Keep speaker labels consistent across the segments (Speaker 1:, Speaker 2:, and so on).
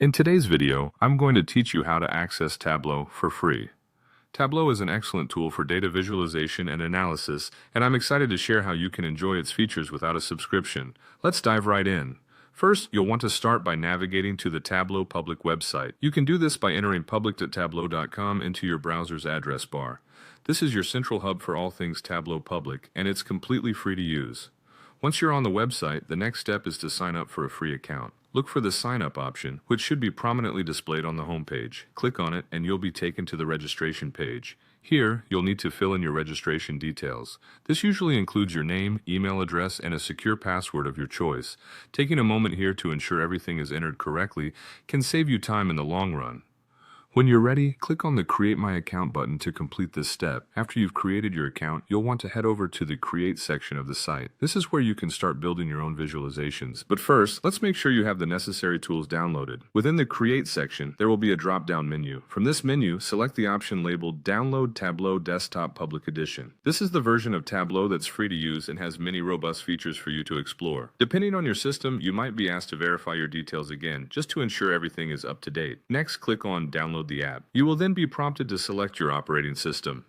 Speaker 1: In today's video, I'm going to teach you how to access Tableau for free. Tableau is an excellent tool for data visualization and analysis, and I'm excited to share how you can enjoy its features without a subscription. Let's dive right in. First, you'll want to start by navigating to the Tableau public website. You can do this by entering public.tableau.com into your browser's address bar. This is your central hub for all things Tableau public, and it's completely free to use. Once you're on the website, the next step is to sign up for a free account. Look for the Sign Up option, which should be prominently displayed on the homepage. Click on it and you'll be taken to the registration page. Here, you'll need to fill in your registration details. This usually includes your name, email address, and a secure password of your choice. Taking a moment here to ensure everything is entered correctly can save you time in the long run. When you're ready, click on the Create My Account button to complete this step. After you've created your account, you'll want to head over to the Create section of the site. This is where you can start building your own visualizations. But first, let's make sure you have the necessary tools downloaded. Within the Create section, there will be a drop-down menu. From this menu, select the option labeled Download Tableau Desktop Public Edition. This is the version of Tableau that's free to use and has many robust features for you to explore. Depending on your system, you might be asked to verify your details again, just to ensure everything is up to date. Next, click on Download the app. You will then be prompted to select your operating system.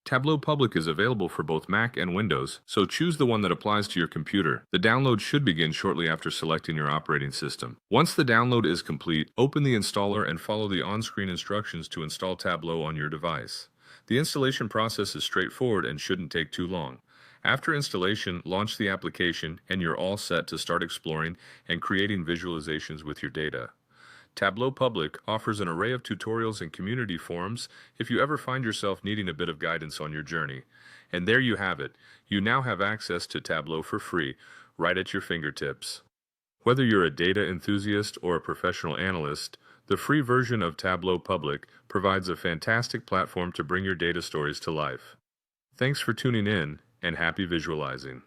Speaker 1: Tableau Public is available for both Mac and Windows, so choose the one that applies to your computer. The download should begin shortly after selecting your operating system. Once the download is complete, open the installer and follow the on-screen instructions to install Tableau on your device. The installation process is straightforward and shouldn't take too long. After installation, launch the application and you're all set to start exploring and creating visualizations with your data. Tableau Public offers an array of tutorials and community forums if you ever find yourself needing a bit of guidance on your journey. And there you have it. You now have access to Tableau for free, right at your fingertips. Whether you're a data enthusiast or a professional analyst, the free version of Tableau Public provides a fantastic platform to bring your data stories to life. Thanks for tuning in, and happy visualizing.